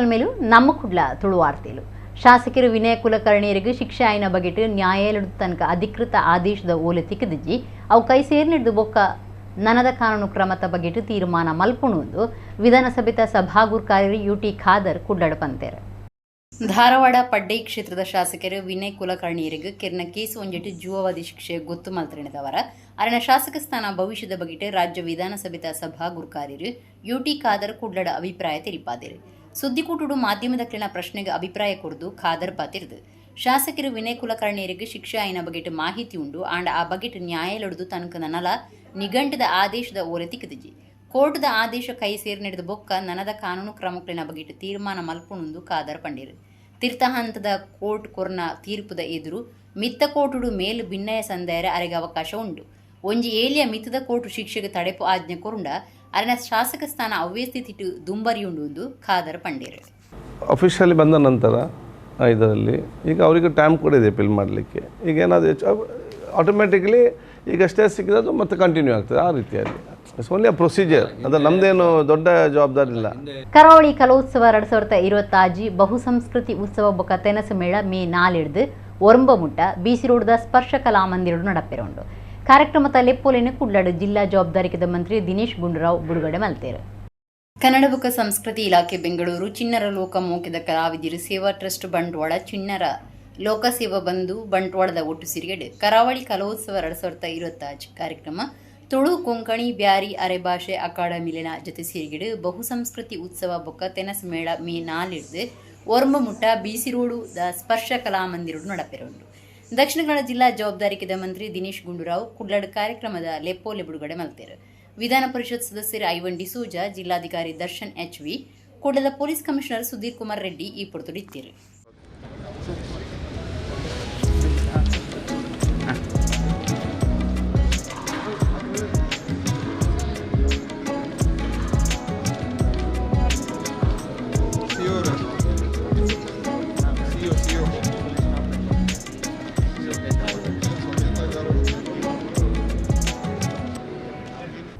ನಡತೊಲ್ ಮೇಲೂ ನಮ್ಮ ಕುಡ್ಲ ತುಳುವಾರ್ತೆಲು ಶಾಸಕರು ವಿನಯ ಕುಲಕರ್ಣಿಯರಿಗೆ ಶಿಕ್ಷೆ ಆಯ್ನ ಬಗೆಟ್ ನ್ಯಾಯಾಲಯದ ತನಕ ಅಧಿಕೃತ ಆದೇಶದ ಓಲೆ ತಿಕ್ಕದಿಜ್ಜಿ ಅವು ಕೈ ಸೇರ್ನಿಡ್ದು ಬೊಕ್ಕ ನನದ ಕಾನೂನು ಕ್ರಮದ ಬಗೆಟ್ ತೀರ್ಮಾನ ಮಲ್ಪುಣುಂದು ವಿಧಾನಸಭೆತ ಸಭಾಗುರ್ಕಾರಿ ಯುಟಿ ಖಾದರ್ ಕುಡ್ಲಡ ಪಂತೇರು ಧಾರವಾಡ ಪಡ್ಡೈ ಕ್ಷೇತ್ರದ ಶಾಸಕರು ವಿನಯ್ ಕುಲಕರ್ಣಿಯರಿಗೆ ಕಿರ್ನ ಕೇಸು ಒಂಜೆಟ್ಟು ಜೀವಾವಧಿ ಶಿಕ್ಷೆ ಗೊತ್ತು ಮಲ್ತಣಿದವರ ಅರಣ ಶಾಸಕ ಸ್ಥಾನ ಭವಿಷ್ಯದ ಬಗೆಟ್ ರಾಜ್ಯ ವಿಧಾನಸಭೆತ ಸಭಾಗುರ್ಕಾರ್ಯರು ಯುಟಿ ಖಾದರ್ ಕುಡ್ಲಡ ಅಭಿಪ್ರಾಯ ತಿಳಿಪಾದಿರು ಸುದ್ದಿಕೂಟುಡು ಮಾಧ್ಯಮದಕ್ಕಿನ ಪ್ರಶ್ನೆಗೆ ಅಭಿಪ್ರಾಯ ಕೊರದು ಖಾದರ್ ಪಾತಿರ್ದು ಶಾಸಕರು ವಿನಯ್ ಕುಲಕರ್ಣಿಯರಿಗೆ ಶಿಕ್ಷೆ ಆಯ್ನ ಬಗೆಟ್ ಮಾಹಿತಿ ಉಂಡು ಆಂಡ ಆ ಬಗೆಟ್ ನ್ಯಾಯಾಲಯದ ತನಕ ನನಲ ನಿಘಂಟದ ಆದೇಶದ ಓಲೆ ತಿಕ್ಕದಿಜ್ಜಿ ಕೋರ್ಟ್ದ ಆದೇಶ ಕೈ ಸೇರಿ ನಡೆದ ಬೊಕ್ಕ ನನದ ಕಾನೂನು ಕ್ರಮಗಳಿನ ಬಗೆಟ್ ತೀರ್ಮಾನ ಮಲ್ಪುಣುಂದು ಖಾದರ್ ಪಂಡಿರು ತೀರ್ಥ ಹಂತದ ಕೋರ್ಟ್ ಕೊರ್ನ ತೀರ್ಪುದ ಎದುರು ಮಿತ್ತ ಕೋರ್ಟುಡು ಮೇಲು ಭಿನ್ನಯ ಸಂದೇರ ಅರೆಗೆ ಅವಕಾಶ ಉಂಡು ಒಂಜಿ ಏಲಿಯ ಮಿತ್ತದ ಕೋರ್ಟು ಶಿಕ್ಷೆಗೆ ತಡೆಪು ಆಜ್ಞೆ ಕೊರುಂಡ ಅರನ ಶಾಸಕ ಸ್ಥಾನ ಅವ್ಯಸ್ಥಿತಿಟು ದುಂಬರಿಯುಂಡು ಖಾದರ್ ಪಂಡಿರು ಅಫಿಷಿಯಲಿ ಬಂದ ನಂತರ ಇದರಲ್ಲಿ ಈಗ ಅವರಿಗೆ ಟೈಮ್ ಕೂಡ ಇದೆ ಅಪೀಲ್ ಮಾಡಲಿಕ್ಕೆ ಈಗ ಏನಾದರೂ ಆಟೋಮೆಟಿಕ್ಲಿ ಈಗ ಸ್ಟೇ ಸಿಕ್ಕಿದ್ದು ಮತ್ತೆ ಕಂಟಿನ್ಯೂ ಆಗ್ತದೆ ಆ ರೀತಿಯಲ್ಲಿ ಇಟ್ಸ್ ಓನ್ಲಿ ಅ ಪ್ರೊಸೀಜರ್ ಅದು ನಮ್ಮದೇನು ದೊಡ್ಡ ಜವಾಬ್ದಾರಿ ಇಲ್ಲ. ಕರಾವಳಿ ಕಲೋತ್ಸವ 2026 ಬಹುಸಂಸ್ಕೃತಿ ಉತ್ಸವ ಬೊಕ್ಕ ತೆನಸು ಮೇಳ ಮೇ 4 ಒರಂಬ ಮುಟ್ಟ ಬಿಸಿ ರೋಡ್ದ ಸ್ಪರ್ಶ ಕಲಾ ಮಂದಿರಡು ನಡಪೆರೋಂಡು ಕಾರ್ಯಕ್ರಮದ ಲೆಪ್ಪೋಲಿನ ಕುಡ್ಲಾಡು ಜಿಲ್ಲಾ ಜವಾಬ್ದಾರಿಕದ ಮಂತ್ರಿ ದಿನೇಶ್ ಗುಂಡೂರಾವ್ ಬಿಡುಗಡೆ ಮಲ್ತೇರು. ಕನ್ನಡ ಬೊಕ್ಕ ಸಂಸ್ಕೃತಿ ಇಲಾಖೆ ಬೆಂಗಳೂರು ಚಿಣ್ಣರ ಲೋಕ ಮೋಕಿದ ಕಲಾವಿದರು ಸೇವಾ ಟ್ರಸ್ಟ್ ಬಂಟ್ವಾಳ ಚಿಣ್ಣರ ಲೋಕಸೇವಾ ಬಂಧು ಬಂಟ್ವಾಳದ ಒಟ್ಟು ಸಿರಿಗಡೆ ಕರಾವಳಿ ಕಲೋತ್ಸವ 2026 ಕಾರ್ಯಕ್ರಮ ತುಳು ಕೊಂಕಣಿ ಬ್ಯಾರಿ ಅರೆಭಾಷೆ ಅಕಾಡೆಮಿಲಿನ ಜೊತೆ ಸಿರಿಗಿಡು ಬಹುಸಂಸ್ಕೃತಿ ಉತ್ಸವ ಬೊಕ್ಕ ತೆನಸು ಮೇಳ ಮೇ 4 ಒರಂಬ ಮುಟ್ಟ ಬಿಸಿ ರೋಡು ದ ಸ್ಪರ್ಶ ಕಲಾ ಮಂದಿರಡು ನಡಪೆರೋಂಡು ದಕ್ಷಿಣ ಕನ್ನಡ ಜಿಲ್ಲಾ ಜವಾಬ್ದಾರಿಕದ ಮಂತ್ರಿ ದಿನೇಶ್ ಗುಂಡೂರಾವ್ ಕುಡ್ಲಾಡ್ ಕಾರ್ಯಕ್ರಮದ ಲೆಪ್ಪೋಲೆ ಬಿಡುಗಡೆ ಮಲ್ತೇರು. ವಿಧಾನ ಪರಿಷತ್ ಸದಸ್ಯರು ಐವನ್ ಡಿಸೋಜಾ, ಜಿಲ್ಲಾಧಿಕಾರಿ ದರ್ಶನ್ HV, ಕುಡ್ಲದ ಪೊಲೀಸ್ ಕಮಿಷನರ್ ಸುಧೀರ್ ಕುಮಾರ್ ರೆಡ್ಡಿ ಈ ಪೊರ್ತುಡಿತ್ತಿರು.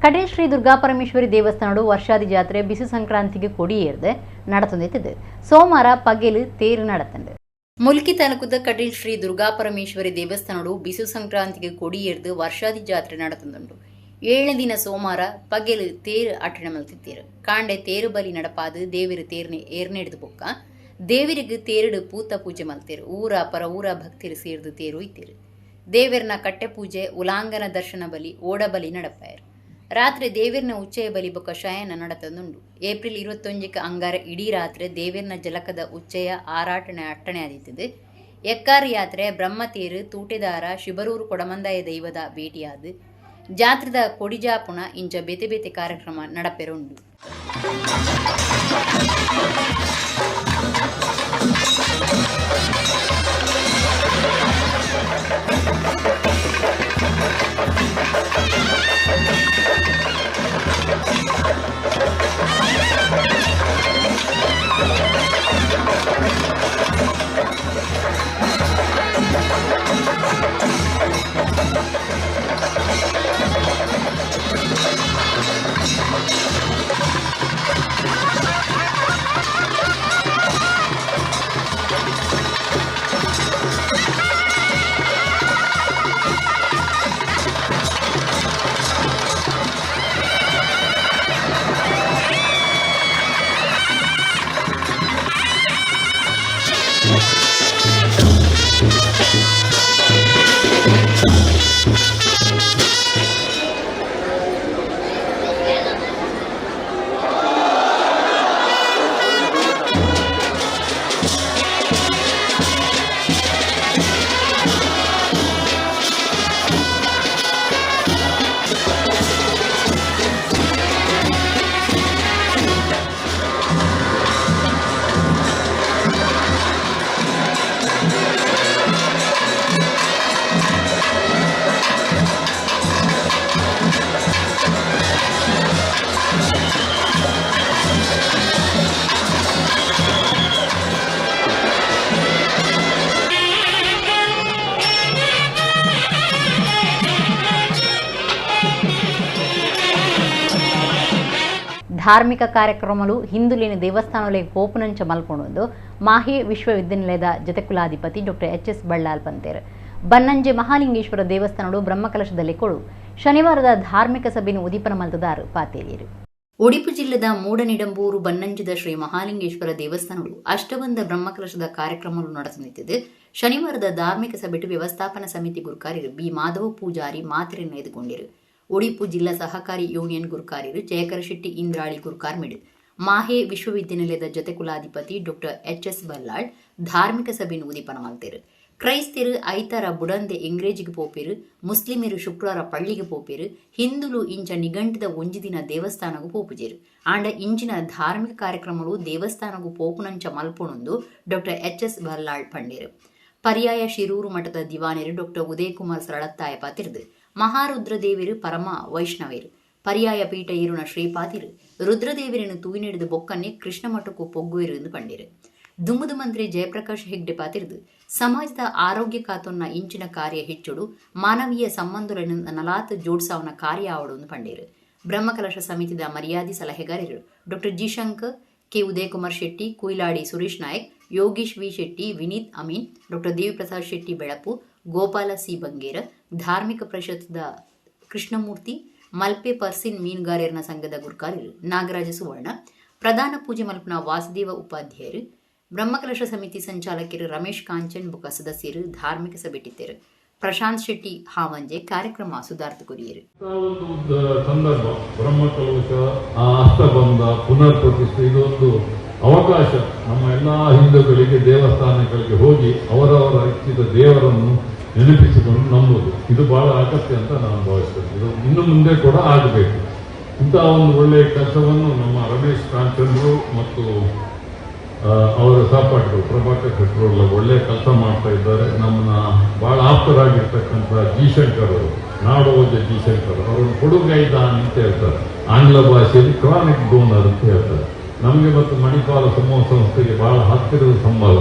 ಕಡೇಲ್ ಶ್ರೀ ದುರ್ಗಾಪರಮೇಶ್ವರಿ ದೇವಸ್ಥಾನಡು ವರ್ಷಾದಿ ಜಾತ್ರೆ ಬಿಸು ಸಂಕ್ರಾಂತಿಗೆ ಕೊಡಿಯೇರ್ದೆ ನಡತೊಂದಿತ್ತಿದೆ ಸೋಮವಾರ ಪಗೆಲು ತೇರು ನಡತಂದೆ. ಮುಲ್ಕಿ ತಾಲೂಕದ ಕಡೇಲ್ ಶ್ರೀ ದುರ್ಗಾಪರಮೇಶ್ವರಿ ದೇವಸ್ಥಾನಡು ಬಿಸು ಸಂಕ್ರಾಂತಿಗೆ ಕೊಡಿಯೇರ್ದು ವರ್ಷಾದಿ ಜಾತ್ರೆ ನಡತೊಂದುಂಡು 7ನೇ ದಿನ ಸೋಮವಾರ ಪಗೆಲು ತೇರು ಅಟಣ ಮಲ್ತಿತ್ತೀರು ಕಾಂಡೆ ತೇರು ಬಲಿ ನಡಪಾದು ದೇವಿರು ತೇರ್ನೆ ಏರ್ನೆಡ್ದು ಬೊಕ್ಕ ದೇವಿರಿಗೆ ತೇರುಡು ಪೂತ ಪೂಜೆ ಮಲ್ತೇರು ಊರ ಪರ ಊರ ಭಕ್ತಿರು ಸೇರ್ದು ತೇರು ಇತ್ತೀರು ದೇವಿರನ ಕಟ್ಟೆ ಪೂಜೆ ಉಲಾಂಗನ ದರ್ಶನ ಬಲಿ ಓಡ ಬಲಿ ನಡಪಾಯರು ರಾತ್ರಿ ದೇವಿರ್ನ ಉಚ್ಚಯ ಬಲಿ ಬೊಕ್ಕ ಶಯನ ನಡತೊಂದುಂಡು. ಏಪ್ರಿಲ್ 21 ಅಂಗಾರ ಇಡೀ ರಾತ್ರಿ ದೇವಿರ್ನ ಜಲಕದ ಉಚ್ಚಯ ಆರಾಟಣೆ ಅಟ್ಟಣೆ ಆದಿತ್ತದು. ಎಕ್ಕಾರ ಯಾತ್ರೆ ಬ್ರಹ್ಮತೇರು ತೂಟೆದಾರ ಶಿಬರೂರು ಕೊಡಮಂದಾಯ ದೈವದ ಭೇಟಿಯಾದು ಜಾತ್ರೆದ ಕೊಡಿಜಾಪುಣ ಇಂಚ ಬೇತೆ ಬೇತೆ ಕಾರ್ಯಕ್ರಮ ನಡಪೆರುಂಡು. ಧಾರ್ಮಿಕ ಕಾರ್ಯಕ್ರಮಗಳು ಹಿಂದುಲಿನ ದೇವಸ್ಥಾನಗಳಿಗೆ ಪೋಪುನಂಚ ಮಲ್ಪೊಂಡು ಮಾಹೆ ವಿಶ್ವವಿದ್ಯಾನಿಲಯದ ಜತೆಕುಲಾಧಿಪತಿ ಡಾಕ್ಟರ್ ಎಚ್.ಎಸ್. ಬಳ್ಳಾಲ್ ಪಂತೇರ್ ಬನ್ನಂಜೆ ಮಹಾಲಿಂಗೇಶ್ವರ ದೇವಸ್ಥಾನಗಳು ಬ್ರಹ್ಮಕಲಶದಲ್ಲಿ ಕೊಡು ಶನಿವಾರದ ಧಾರ್ಮಿಕ ಸಭೆಯನ್ನು ಉದೀಪನ ಮಲ್ತದಾರು ಪಾತೇರಿಯರು. ಉಡುಪಿ ಜಿಲ್ಲೆದ ಮೂಡನಿಡಂಬೂರು ಬನ್ನಂಜದ ಶ್ರೀ ಮಹಾಲಿಂಗೇಶ್ವರ ದೇವಸ್ಥಾನಗಳು ಅಷ್ಟಬಂಧ ಬ್ರಹ್ಮಕಲಶದ ಕಾರ್ಯಕ್ರಮಗಳು ನಡೆಸುತ್ತಿದ್ದು ಶನಿವಾರದ ಧಾರ್ಮಿಕ ಸಭೆಟು ವ್ಯವಸ್ಥಾಪನಾ ಸಮಿತಿ ಗುರುಕಾರ್ಯರು ಬಿ ಮಾಧವ ಪೂಜಾರಿ ಮಾತ್ರೆಯನ್ನು ಎದುಕೊಂಡಿರು. ಉಡುಪಿ ಜಿಲ್ಲಾ ಸಹಕಾರಿ ಯೂನಿಯನ್ ಗುರುಕಾರ್ಯರು ಜಯಕರ ಶೆಟ್ಟಿ ಇಂದ್ರಾಳಿ ಗುರುಕಾರ್ಮಿಡ್ ಮಾಹೆ ವಿಶ್ವವಿದ್ಯಾನಿಲಯದ ಜತೆಕುಲಾಧಿಪತಿ ಡಾಕ್ಟರ್ ಎಚ್.ಎಸ್. ಬಲ್ಲಾಳ್ ಧಾರ್ಮಿಕ ಸಭೆಯನ್ನು ಉದೀಪನ ಮಲ್ತೇರು. ಕ್ರೈಸ್ತರು ಐತಾರ ಬುಡಂದೆ ಎಂಗ್ರೇಜಿಗೆ ಪೋಪೇರು, ಮುಸ್ಲಿಮರು ಶುಕ್ರವಾರ ಪಳ್ಳಿಗೆ ಪೋಪೇರು, ಹಿಂದುಲು ಇಂಚ ನಿಘಂಟದ ಒಂಜಿ ದಿನ ದೇವಸ್ಥಾನಗೂ ಪೋಪುಜೇರು. ಆಂಡ ಇಂಚಿನ ಧಾರ್ಮಿಕ ಕಾರ್ಯಕ್ರಮಗಳು ದೇವಸ್ಥಾನಗೂ ಪೋಪುನಂಚ ಮಲ್ಪೊಣೊಂದು ಡಾಕ್ಟರ್ ಎಚ್.ಎಸ್. ಬಲ್ಲಾಳ್ ಪಂಡೇರು. ಪರ್ಯಾಯ ಶಿರೂರು ಮಠದ ದಿವಾನರು ಡಾಕ್ಟರ್ ಉದಯಕುಮಾರ್ ಸರಳತ್ತಾಯ ಪಾತಿರ್ದು ಮಹಾರುದ್ರದೇವಿರು ಪರಮ ವೈಷ್ಣವೇರು ಪರ್ಯಾಯ ಪೀಠ ಇರುಣ ಶ್ರೀಪಾತಿರು ರುದ್ರದೇವಿರನ್ನು ತೂಯಿನೆಡಿದು ಬೊಕ್ಕನ್ನೇ ಕೃಷ್ಣ ಮಠಕ್ಕೂ ಪೊಗ್ಗುಯಿರು ಎಂದು ಪಂಡೇರು. ದುಮ್ಮದು ಮಂತ್ರಿ ಜಯಪ್ರಕಾಶ್ ಹೆಗ್ಡೆ ಪಾತಿರ್ದು ಸಮಾಜದ ಆರೋಗ್ಯ ಕಾತೊನ್ನ ಇಂಚಿನ ಕಾರ್ಯ ಹೆಚ್ಚುಡು ಮಾನವೀಯ ಸಂಬಂಧಗಳನ್ನು ನಲಾತ್ ಜೋಡ್ಸಾವನ ಕಾರ್ಯ ಆವಡು ಪಂಡೇರು. ಬ್ರಹ್ಮಕಲಶ ಸಮಿತಿದ ಮರ್ಯಾದಿ ಸಲಹೆಗಾರರು doctor G Shankar, K Udayakumar Shetty, Kuiladi Suresh Nayak, Yogish V Shetty, Vineet Amin, doctor Deviprasad Shetty Belapu, Gopala C Bangera, ಧಾರ್ಮಿಕ ಪರಿಷತ್ದ ಕೃಷ್ಣಮೂರ್ತಿ, ಮಲ್ಪೆ ಪರ್ಸಿನ್ ಮೀನುಗಾರರ ಸಂಘದ ಗುರುಕಾರ್ಯರು ನಾಗರಾಜ ಸುವರ್ಣ, ಪ್ರಧಾನ ಪೂಜೆ ಮಲ್ಪನ ವಾಸುದೇವ ಉಪಾಧ್ಯಾಯರು, ಬ್ರಹ್ಮಕಲಶ ಸಮಿತಿ ಸಂಚಾಲಕರು ರಮೇಶ್ ಕಾಂಚನ್ ಬುಕ ಸದಸ್ಯರು ಧಾರ್ಮಿಕ ಸಭೆಟಿದ್ದರು. ಪ್ರಶಾಂತ್ ಶೆಟ್ಟಿ ಹಾವಂಜೆ ಕಾರ್ಯಕ್ರಮ ಸುಧಾರ್ಥ ಕೊರಿಯರು. ಸಂದರ್ಭ ಬ್ರಹ್ಮಕಲಶ ಅಷ್ಟಬಂಧ ಪುನರ್ ಪ್ರತಿಷ್ಠೆ ಇದೊಂದು ಅವಕಾಶ ನಮ್ಮ ಎಲ್ಲ ಹಿಂದೂಗಳಿಗೆ ದೇವಸ್ಥಾನಗಳಿಗೆ ಹೋಗಿ ಅವರವರ ಇಚ್ಛಿತ ದೇವರನ್ನು ನೆನಪಿಸಿಕೊಂಡು ನಂಬುವುದು ಇದು ಬಹಳ ಅಗತ್ಯ ಅಂತ ನಾನು ಭಾವಿಸ್ತೇನೆ. ಇದು ಇನ್ನು ಮುಂದೆ ಕೂಡ ಆಗಬೇಕು. ಇಂತಹ ಒಂದು ಒಳ್ಳೆಯ ಕೆಲಸವನ್ನು ನಮ್ಮ ರಮೇಶ್ ಕಾಂಚನ್ರು ಮತ್ತು ಅವರ ಸಹಪಾಠಿಗಳು ಪ್ರಭಾಕರ್ ಶೆಟ್ಟರು ಒಳ್ಳೆಯ ಕೆಲಸ ಮಾಡ್ತಾ ಇದ್ದಾರೆ. ನಮ್ಮನ್ನ ಬಹಳ ಆಪ್ತರಾಗಿರ್ತಕ್ಕಂಥ ಜಿ ಶಂಕರ್ ಅವರು, ನಾಡೋಜ ಜಿ ಶಂಕರ್ ಅವರನ್ನು ಕೊಡುಗೈದಾನ್ ಅಂತ ಹೇಳ್ತಾರೆ, ಆಂಗ್ಲ ಭಾಷೆಯಲ್ಲಿ ಕ್ರಾನಿಕ್ ಡೋನರ್ ಅಂತ ಹೇಳ್ತಾರೆ. ನಮಗೆ ಮತ್ತು ಮಣಿಪಾಲ ಸಮೂಹ ಸಂಸ್ಥೆಗೆ ಬಹಳ ಹತ್ತಿರದ ಸಂಬಂಧ.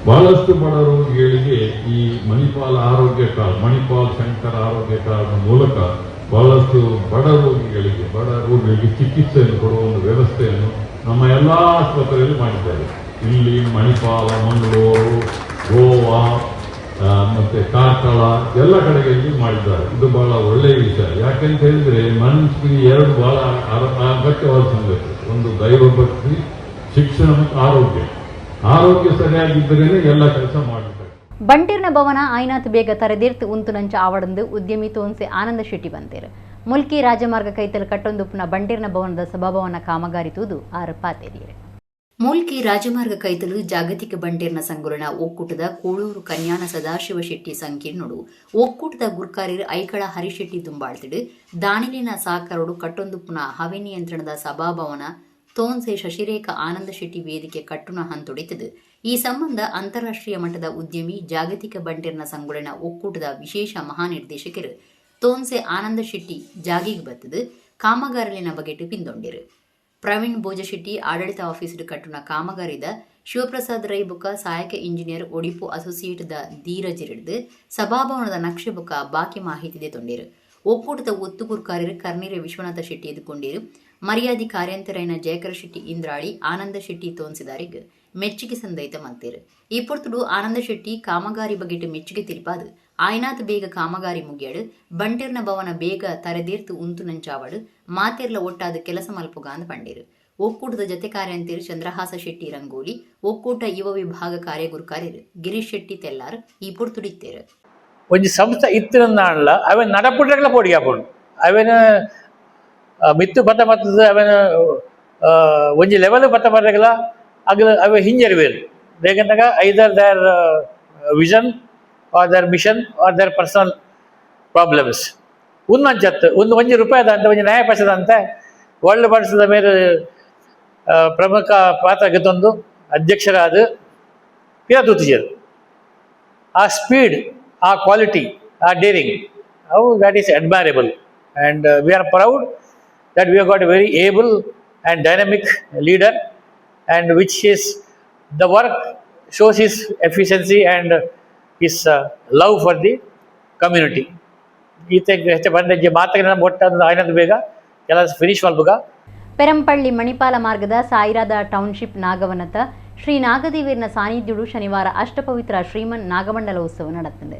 ಬಹಳಷ್ಟು ಬಡ ರೋಗಿಗಳಿಗೆ ಈ ಮಣಿಪಾಲ ಆರೋಗ್ಯ ಕಾರ್ಡ್, ಮಣಿಪಾಲ್ ಶಂಕರ್ ಆರೋಗ್ಯ ಕಾರ್ಡ್ ಮೂಲಕ ಬಹಳಷ್ಟು ಬಡ ರೋಗಿಗಳಿಗೆ ಚಿಕಿತ್ಸೆಯನ್ನು ಕೊಡುವ ಒಂದು ವ್ಯವಸ್ಥೆಯನ್ನು ನಮ್ಮ ಎಲ್ಲ ಆಸ್ಪತ್ರೆಯಲ್ಲಿ ಮಾಡಿದ್ದಾರೆ. ಇಲ್ಲಿ ಮಣಿಪಾಲ, ಮಂಗಳೂರು, ಗೋವಾ ಮತ್ತೆ ಕಾರ್ಕಳ ಎಲ್ಲ ಕಡೆಗಳಲ್ಲಿ ಮಾಡಿದ್ದಾರೆ. ಇದು ಬಹಳ ಒಳ್ಳೆಯ ವಿಷಯ. ಯಾಕೆಂತ ಹೇಳಿದ್ರೆ ಮನುಷ್ಯನಿಗೆ ಎರಡು ಬಹಳ ಅಗತ್ಯವಾದ ಸಂಗತಿ, ಒಂದು ದೈವಭಕ್ತಿ, ಶಿಕ್ಷಣ ಮತ್ತು ಆರೋಗ್ಯ ಸರಿಯಾಗಿದ್ದರೇನೆ ಎಲ್ಲ ಕೆಲಸ ಮಾಡಿದ್ದಾರೆ. ಬಂಟೀರ್ನ ಭವನ ಆಯ್ನಾತ್ ಬೇಗ ತರದಿರ್ತು ಉಂತುನಂಚ ಆವಡಂದು ಉದ್ಯಮಿ ತೋನ್ಸೆ ಆನಂದ ಶೆಟ್ಟಿ ಬಂತೇರು. ಮುಲ್ಕಿ ರಾಜಮಾರ್ಗ ಕೈತಲು ಕಟ್ಟೊಂದುಪ್ಪುನ ಬಂಟೀರ್ನ ಭವನದ ಸಭಾಭವನ ಕಾಮಗಾರಿ ತೂದು ಆರು ಪಾತೇರಿಯರು. ಮೂಲ್ಕಿ ರಾಜಮಾರ್ಗ ಕೈತಲು ಜಾಗತಿಕ ಬಂಟೇರ್ನ ಸಂಗುಲನ ಒಕ್ಕೂಟದ ಕೋಳೂರು ಕನ್ಯಾನ ಸದಾಶಿವ ಶೆಟ್ಟಿ ಸಂಕೀರ್ಣಡು ಒಕ್ಕೂಟದ ಗುರ್ಕಾರ್ಯರು ಐಕಳ ಹರಿಶೆಟ್ಟಿ ದುಂಬಾಳ್ತಿಡು ದಾನಿಲಿನ ಸಾಕರೋಡು ಕಟ್ಟೊಂದುಪ್ಪುನ ಹವೆ ನಿಯಂತ್ರಣದ ಸಭಾಭವನ ತೋನ್ಸೆ ಶಶಿರೇಖಾ ಆನಂದ ಶೆಟ್ಟಿ ವೇದಿಕೆ ಕಟ್ಟುನ ಹಂತೊಡಿತದು. ಈ ಸಂಬಂಧ ಅಂತಾರಾಷ್ಟ್ರೀಯ ಮಟ್ಟದ ಉದ್ಯಮಿ ಜಾಗತಿಕ ಬಂಟೇರ್ನ ಸಂಗುಲನ ಒಕ್ಕೂಟದ ವಿಶೇಷ ಮಹಾನಿರ್ದೇಶಕರು ತೋನ್ಸೆ ಆನಂದ ಶೆಟ್ಟಿ ಜಾಗಿಗೆ ಬತ್ತದು ಕಾಮಗಾರಲಿನ ಬಗೆಟು ಪಿಂದೊಂಡಿರು. ಪ್ರವೀಣ್ ಬೋಜಶೆಟ್ಟಿ ಆಡಳಿತ ಆಫೀಸರು ಕಟ್ಟುನ ಕಾಮಗಾರಿದ ಶಿವಪ್ರಸಾದ್ ರೈ ಬುಕ ಸಹಾಯಕ ಇಂಜಿನಿಯರ್ ಒಡಿಪು ಅಸೋಸಿಯೇಟ್ದ ಧೀರಜ್ ಹಿಡಿದು ಸಭಾಭವನದ ನಕ್ಷೆ ಬುಕ ಬಾಕಿ ಮಾಹಿತಿ ತೊಂಡಿರು. ಒಕ್ಕೂಟದ ಒತ್ತುಗುರ್ಕಾರ್ಯರು ಕರ್ನೀರೆ ವಿಶ್ವನಾಥ ಶೆಟ್ಟಿ ಎದುಕೊಂಡಿರು. ಮರ್ಯಾದಿ ಕಾರ್ಯಂತರೈನ ಜಯಕರ ಶೆಟ್ಟಿ ಇಂದ್ರಾಳಿ ಆನಂದ ಶೆಟ್ಟಿ ತೋನ್ಸಿದಾರಿಗೆ ಮೆಚ್ಚುಗೆ ಸಂದೈತ ಮಂತೇರು. ಈ ಪೊರ್ತುಡು ಆನಂದ ಶೆಟ್ಟಿ ಕಾಮಗಾರಿ ಬಗೆಟ್ ಮೆಚ್ಚುಗೆ ತಿರುಪಾದು ಆಯ್ನಾತ್ ಬೇಗ ಕಾಮಗಾರಿ ಮುಗಿಯಾಡು ಬಂಟೇರ್ನ ಭವನ ಬೇಗ ತರೆದೇರ್ತು ಉಂತು ನಂಚಾವಡು ಮಾತೆರ್ಲ ಒಟ್ಟಾದ ಕೆಲಸ ಮಲ್ಪುಗ ಅಂದ ಪಂಡೇರು. ಒಕ್ಕೂಟದ ಜತೆ ಕಾರ್ಯಂತೇರು ಚಂದ್ರಹಾಸ ಶೆಟ್ಟಿ ರಂಗೋಲಿ, ಒಕ್ಕೂಟ ಯುವ ವಿಭಾಗ ಕಾರ್ಯಗುರುಕಾರ್ಯರು ಗಿರೀಶ್ ಶೆಟ್ಟಿ ತೆಲ್ಲಾರ್ ಈ ಪೊರ್ತುಡಿತ್ತೇರು. ಒಂಜಿ ಸಂಸ್ಥೆ ಇತ್ತಿನ ಅವನ್ ನಡಪುಟ್ರಗಳ ಪೋಡಿಯಾಪುಂಡು ಅವನ ಮಿತ್ತು ಪತ್ತ ಮತ್ತದ ಅವನ ಒಂಜಿ ಲೆವೆಲ್ ಪತ್ತ ಮರಗಳ ಅಗಲ ಅವ ಹಿಂಜರಿವೇರು ಬೇಗಂದಾಗ either their vision or their mission or their personal problems ಉನ್ನಂಚತ್ತು ಒಂಜಿ ರೂಪಾಯಿದ ಅಂತ ಒಂಜಿ ನ್ಯಾಯಪಡಿಸದ ಅಂತ ಒಳ್ಳೆ ಪಡಿಸಿದ ಮೇಲೆ ಪ್ರಮುಖ ಪಾತ್ರ ಗೆದ್ದೊಂದು ಅಧ್ಯಕ್ಷರಾದ ಪಿರತೂತಿಜರು ಆ ಸ್ಪೀಡ್, ಆ ಕ್ವಾಲಿಟಿ, ಆ ಡೇರಿಂಗ್ ಅವು that is admirable and we are proud that we have got a very able and dynamic leader and which is the work shows his efficiency and his love for the community. ಈತ ಹೆಚ್ಚು ಬಂದ ಮಾತಾಡಿನ ಒಟ್ಟಾದ ಆಯ್ನದ ಬೇಗ ಕೆಲಸ finish ಮಾಡ್ಬೇಕ. ಪೆರಂಪಳ್ಳಿ ಮಣಿಪಾಲ ಮಾರ್ಗದ ಸಾಯಿರಾದ township ನಾಗವನದ Shri ನಾಗದೇವಿಯರ್ನ ಸಾನ್ನಿಧ್ಯಡು ಶನಿವಾರ ಅಷ್ಟಪವಿತ್ರ ಶ್ರೀಮನ್ ನಾಗಮಂಡಲ ಉತ್ಸವ ನಡೆದಿದೆ.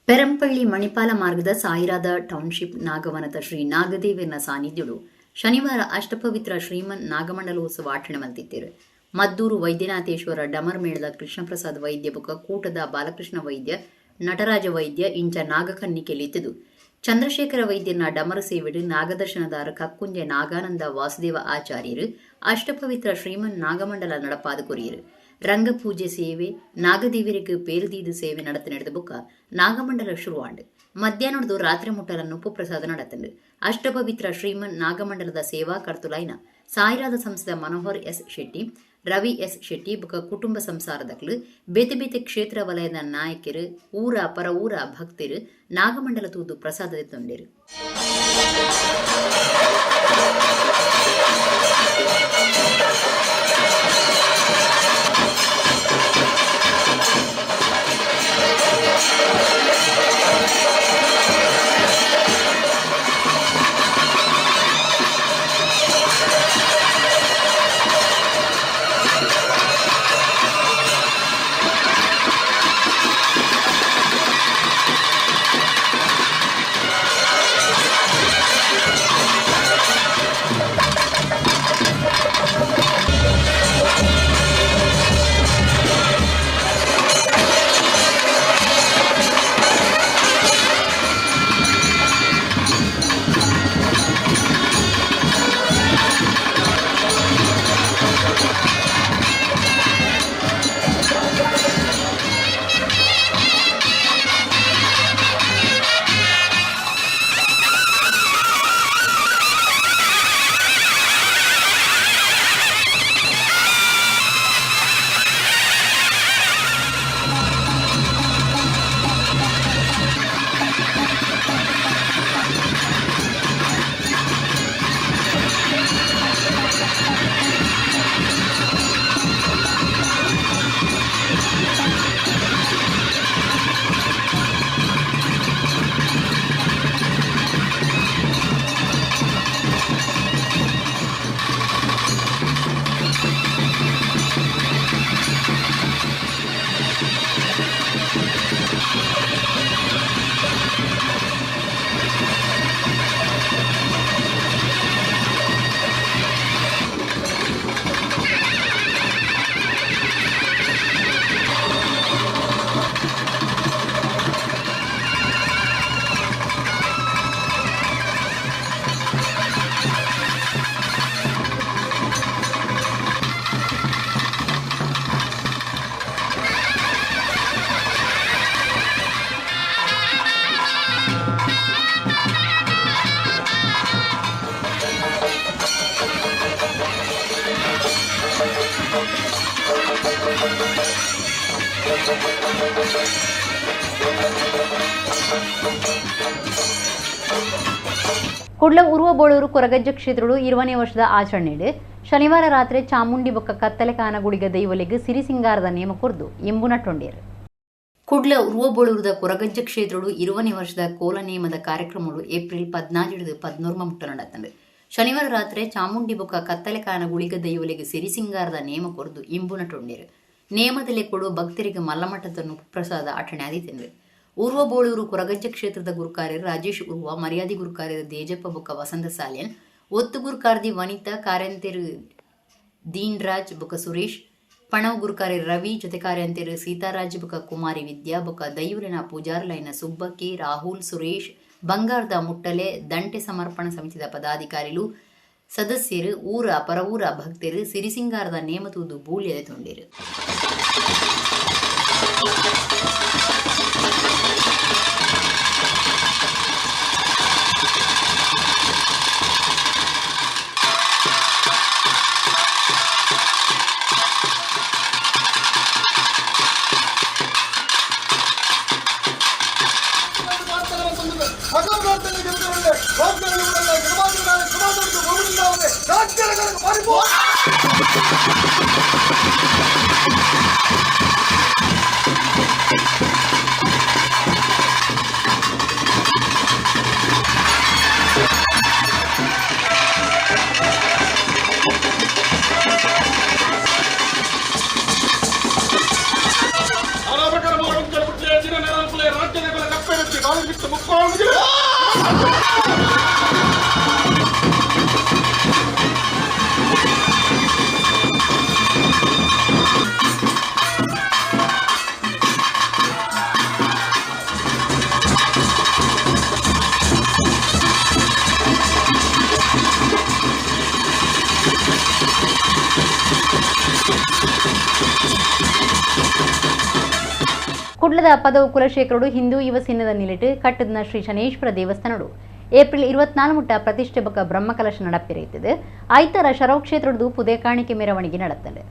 ಪೆರಂಪಳ್ಳಿ ಮಣಿಪಾಲ ಮಾರ್ಗದ ಸಾಯಿರಾದ ಟೌನ್ಶಿಪ್ ನಾಗವನದ ಶ್ರೀ ನಾಗದೇವಿಯರ್ನ ಸಾನ್ನಿಧ್ಯಡು ಶನಿವಾರ ಅಷ್ಟಪವಿತ್ರ ಶ್ರೀಮನ್ ನಾಗಮಂಡಲೋತ್ಸವ ಆಚರಣೆ ಮಲ್ತಿದ್ದೇರು. ಮದ್ದೂರು ವೈದ್ಯನಾಥೇಶ್ವರ ಡಮರ್ ಮೇಳದ ಕೃಷ್ಣಪ್ರಸಾದ್ ವೈದ್ಯ ಬುಕ ಕೂಟದ ಬಾಲಕೃಷ್ಣ ವೈದ್ಯ ನಟರಾಜ ವೈದ್ಯ ಇಂಚ ನಾಗಕನ್ನಿಕೆಲಿತ್ತಿದು ಚಂದ್ರಶೇಖರ ವೈದ್ಯನ ಡಮರ ಸೇವೆಡು ನಾಗದರ್ಶನದಾರ ಕಕ್ಕುಂಜೆ ನಾಗಾನಂದ ವಾಸುದೇವ ಆಚಾರ್ಯರು ಅಷ್ಟಪವಿತ್ರ ಶ್ರೀಮನ್ ನಾಗಮಂಡಲ ನಡಪಾದ ಕೊರಿಯರು ರಂಗಪೂಜೆ ಸೇವೆ ನಾಗದೇವಿಯರಿಗೆ ಪೇರುದೀದು ಸೇವೆ ನಡೆದ ಬುಕ್ಕ ನಾಗಮಂಡಲ ಶುರುವಾಂಡು ಮಧ್ಯಾಹ್ನದ ರಾತ್ರಿ ಮುಟ್ಟಲನ್ನು ಉಪ್ಪು ಪ್ರಸಾದ ನಡೆತಂಡು ಅಷ್ಟಪವಿತ್ರ ಶ್ರೀಮನ್ ನಾಗಮಂಡಲದ ಸೇವಾ ಕರ್ತುಲೈನ ಸಾಯಿರಾದ ಸಂಸ್ಥದ ಮನೋಹರ್ ಎಸ್ ಶೆಟ್ಟಿ ರವಿ ಎಸ್ ಶೆಟ್ಟಿ ಬುಕ ಕುಟುಂಬ ಸಂಸಾರದಕ್ಲು ಬೇತೆ ಬೇತೆ ಕ್ಷೇತ್ರ ವಲಯದ ನಾಯಕರು ಊರ ಪರ ಊರ ಭಕ್ತರು ನಾಗಮಂಡಲ ತೂದು ಪ್ರಸಾದದ ತೊಂದಿರು. ಕುಡ್ಲ ಉರುವಬೋಳೂರು ಕೊರಗಜ್ಜ ಕ್ಷೇತ್ರಡು 20ನೇ ವರ್ಷದ ಆಚರಣೆಡು ಶನಿವಾರ ರಾತ್ರಿ ಚಾಮುಂಡಿ ಬೊಕ್ಕ ಕತ್ತಲೆ ಕಾನಗುಡಿಗ ದೈವಲಿಗೆ ಸಿರಿಸಿಂಗಾರದ ನೇಮ ಕೊರ್ದು ಎಂಬುನಟ್ಟೊಂಡೇರು. ಕುಡ್ಲ ಉರುವಬೋಳೂರದ ಕೊರಗಜ್ಜ ಕ್ಷೇತ್ರಡು 20ನೇ ವರ್ಷದ ಕೋಲ ನೇಮದ ಕಾರ್ಯಕ್ರಮಗಳು ಏಪ್ರಿಲ್ 14-14 ಮುಟ್ಟ ನಡೆತಂಡು ಶನಿವಾರ ರಾತ್ರಿ ಚಾಮುಂಡಿ ಬೊಕ್ಕ ಕತ್ತಲೆ ಕಾನಗುಳಿಗ ದೈವಲಿಗೆ ಸಿರಿಸಿಂಗಾರದ ನೇಮ ಕೊರ್ದು ಇಂಬುನಟ್ಟೊಂಡೇರು. ನೇಮದಲ್ಲಿ ಕೊಡು ಭಕ್ತರಿಗೆ ಮಲ್ಲಮಠದನ್ನು ಪ್ರಸಾದ ಆಚರಣೆ ಆದಿತೆಂದು ಊರ್ವಬೋಳೂರು ಕೊರಗಜ್ಜ ಕ್ಷೇತ್ರದ ಗುರುಕಾರ್ಯರು ರಾಜೇಶ್ ಉರ್ವ ಮರ್ಯಾದಿ ಗುರುಕಾರ್ಯದ ದೇಜಪ್ಪ ಬೊಕ್ಕ ವಸಂತ ಸಾಲಿಯನ್ ಒತ್ತು ಗುರುಕಾರ್ದಿ ವನಿತಾ ಕಾರ್ಯಂತೆರು ದೀನ್ ರಾಜ್ ಬೊಕ್ಕ ಸುರೇಶ್ ಪಣವ್ ಗುರುಕಾರ್ಯ ರವಿ ಜೊತೆ ಕಾರ್ಯಂತೆರು ಸೀತಾರಾಜ್ ಬೊಕ್ಕ ಕುಮಾರಿ ವಿದ್ಯಾ ಬೊಕ್ಕ ದೈವಲಿನ ಪೂಜಾರ್ಲೈನ ಸುಬ್ಬಕ್ಕಿ ರಾಹುಲ್ ಸುರೇಶ್ ಬಂಗಾರದ ಮುಟ್ಟಲೆ ದಂಟೆ ಸಮರ್ಪಣಾ ಸಮಿತಿದ ಪದಾಧಿಕಾರಿಗಳು ಸದಸ್ಯರು ಊರ ಪರವೂರ ಭಕ್ತರು ಸಿರಿಸಿಂಗಾರದ ನೇಮತೂದು ಬೂಳ್ಯದೆ ತೊಂಡೇರು. ಕುಡ್ಲದ ಪದವು ಕುಲಶೇಖರಡು ಹಿಂದೂ ಯುವ ಸೇನದ ನಿಲಿಟ್ಟು ಕಟ್ಟದ ಶ್ರೀ ಶನೇಶ್ವರ ದೇವಸ್ಥಾನಡು ಏಪ್ರಿಲ್ 24 ಮುಟ್ಟ ಪ್ರತಿಷ್ಠಾಪಕ ಬ್ರಹ್ಮಕಲಶ ನಡಪಿರೈತದೆ ಐತರ ಶರವ್ ಕ್ಷೇತ್ರದ್ದು ಪುದೆ ಕಾಣಿಕೆ ಮೆರವಣಿಗೆ ನಡೆತದೆ.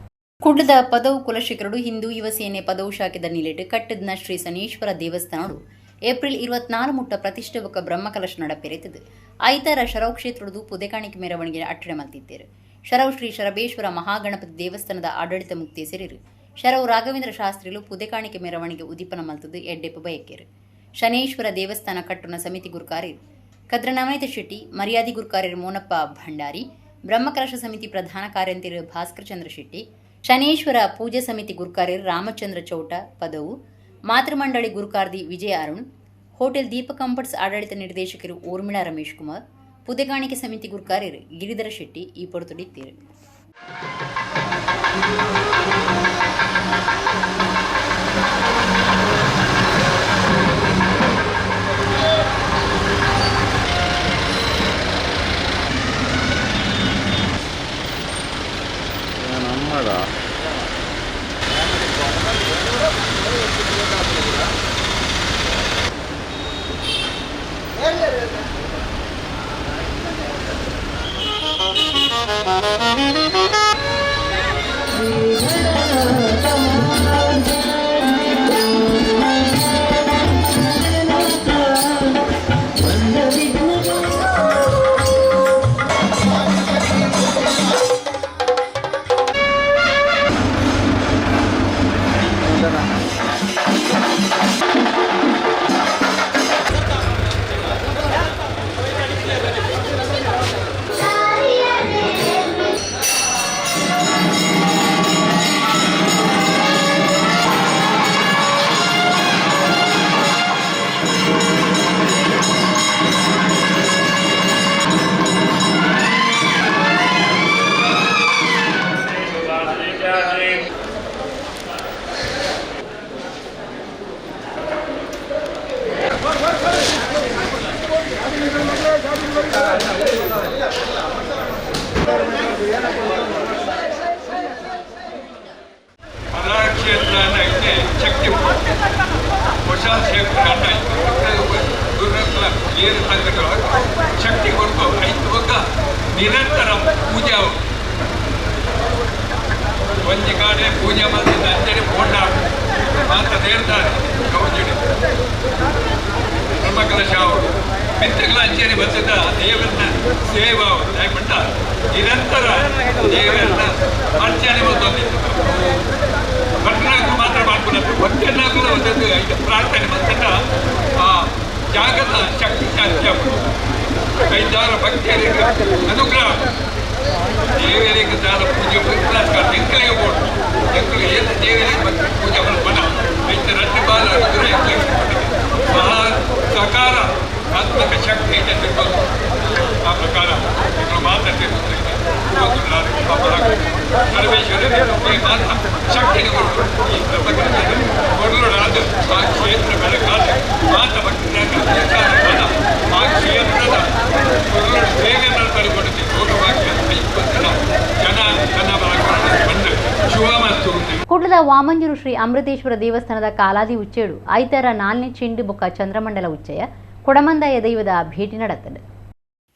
ಕುಡ್ಲದ ಪದವು ಕುಲಶೇಖರಡು ಹಿಂದೂ ಯುವ ಸೇನೆ ಪದವು ಶಾಖೆದ ನಿಲಿಟ್ಟು ಕಟ್ಟದ ಶ್ರೀ ಶನೇಶ್ವರ ದೇವಸ್ಥಾನಡು ಏಪ್ರಿಲ್ 24 ಮುಟ್ಟ ಪ್ರತಿಷ್ಠಾಪಕ ಬ್ರಹ್ಮಕಲಶ ನಡಪಿರೈತದೆ ಐತರ ಶರವ್ ಕ್ಷೇತ್ರದ್ದು ಪುದೆ ಕಾಣಿಕೆ ಮೆರವಣಿಗೆ ಅಟ್ಟಡೆ ಮಲ್ತಿದ್ದೇರು. ಶರವ್ ಶ್ರೀ ಶರಬೇಶ್ವರ ಮಹಾಗಣಪತಿ ದೇವಸ್ಥಾನದ ಆಡಳಿತ ಮುಕ್ತಿ ಸೇರಿರು ಶರವ್ ರಾಘವೇಂದ್ರ ಶಾಸ್ತ್ರಿಲು ಪುದೆಕಾಣಿಕೆ ಮೆರವಣಿಗೆ ಉದೀಪನ ಮಲ್ತದ್ದು ಎಡ್ಡೆಪ್ಪ ಬಯಕೆರು. ಶನೇಶ್ವರ ದೇವಸ್ಥಾನ ಕಟ್ಟುನ ಸಮಿತಿ ಗುರುಕಾರ್ಯರು ಕದ್ರ ನವನೀತ ಶೆಟ್ಟಿ, ಮರ್ಯಾದಿ ಗುರುಕಾರ್ಯರು ಮೋನಪ್ಪ ಭಂಡಾರಿ, ಬ್ರಹ್ಮಕಲಶ ಸಮಿತಿ ಪ್ರಧಾನ ಕಾರ್ಯಂತಿರು ಭಾಸ್ಕರ ಚಂದ್ರ ಶೆಟ್ಟಿ, ಶನೇಶ್ವರ ಪೂಜಾ ಸಮಿತಿ ಗುರುಕಾರ್ಯರು ರಾಮಚಂದ್ರ ಚೌಟ ಪದವು, ಮಾತೃಮಂಡಳಿ ಗುರುಕಾರ್ದಿ ವಿಜಯ ಅರುಣ್, ಹೋಟೆಲ್ ದೀಪ ಕಂಫರ್ಟ್ಸ್ ಆಡಳಿತ ನಿರ್ದೇಶಕರು ಊರ್ಮಿಳಾ ರಮೇಶ್ ಕುಮಾರ್, ಪುದೆಕಾಣಿಕೆ ಸಮಿತಿ ಗುರುಕಾರ್ಯರು ಗಿರಿಧರ ಶೆಟ್ಟಿ ಈ ಪೊರತುಡಿದ್ದೀರು. ಶಕ್ತಿ ಕೊಟ್ಟು ಐದು ನಿರಂತರ ಪೂಜೆ ಒಂಜಿ ಕಾಡೆ ಪೂಜೆ ಮಾಡಿದ ಅಂತೇಳಿ ಬೋಂಡ ಮಾತ್ರ ಹೇಳ್ತಾರೆ ಗೌಜಡಿ ಬ್ರಹ್ಮಕಲಶ ಅವರು ಮಿತ್ರಗಳ ಅಂಚೇರಿ ಬರ್ತದ ದೇವರನ್ನ ಸೇವಾ ದಯಪಟ್ಟ ನಿರಂತರ ದೇವರನ್ನ ಅರ್ಚನೆ ಬಂದಿತ್ತು ಭಟ್ನಾಗೂ ಮಾತ್ರ ಮಾಡ್ಕೊಂಡು ಒಟ್ಟೆಲ್ಲಾಗೂ ಒಂದೊಂದು ಐದು ಪ್ರಾರ್ಥನೆ ಬಂದ ಆ ಜಾಗದ ಶಕ್ತಿ ಜಾಸ್ತಿ ಆಗ್ಬೋದು ಐದಾರು ಭಕ್ತರಿಗೆ ಅನುಗ್ರಹ ದೇವರಿಗೆ ದಾರ ಪೂಜೆ ಎಂಕಲಿಗೆ ಬೋಡು ಎಂಕಲಿಗೆ ಏನು ದೇವರಿಗೆ ಪೂಜೆ ಮನ ಐದು ರಟ್ಟು ಬಾಲ ಅನುಗ್ರಹ ಮಹಾ ಸಕಾರ ಆತ್ಮಕ ಶಕ್ತಿ ಇದೆ ಆ ಪ್ರಕಾರ ಮಾತಾಡ್ತಿರ್ತಾರೆ ಸರ್ವೇಶ್ವರ ಮಾತ್ರ ಶಕ್ತಿಗೆ ಕೊಟ್ಟು ಈ ಕೊಡಲುಡಾದ ಆ ಕ್ಷೇತ್ರ ಬೆಳಕಾದ ಮಾತ ಭಕ್ತರಾದ ಆ ಕ್ಷೇತ್ರದ ಕೊಡಲು ಸೇವೆಯನ್ನು ಪಡೆದುಕೊಡುತ್ತೆ ಲೋಕವಾಕ್ಯ 20 ಜನ ಬಂದು ಶುಭಮಸ್ತು. ಕುಡ್ಲದ ವಾಮಂಜೂರು ಶ್ರೀ ಅಮೃತೇಶ್ವರ ದೇವಸ್ಥಾನದ ಕಾಲಾದಿ ಉಚ್ಚೇಡು ಐತರ 4ನೇ ಚೆಂಡು ಬೊಕ್ಕ ಚಂದ್ರಮಂಡಲ ಉಚ್ಚಯ ಕೊಡಮಂದಾಯ ದೈವದ ಭೇಟಿ ನಡೆತ್ತದೆ.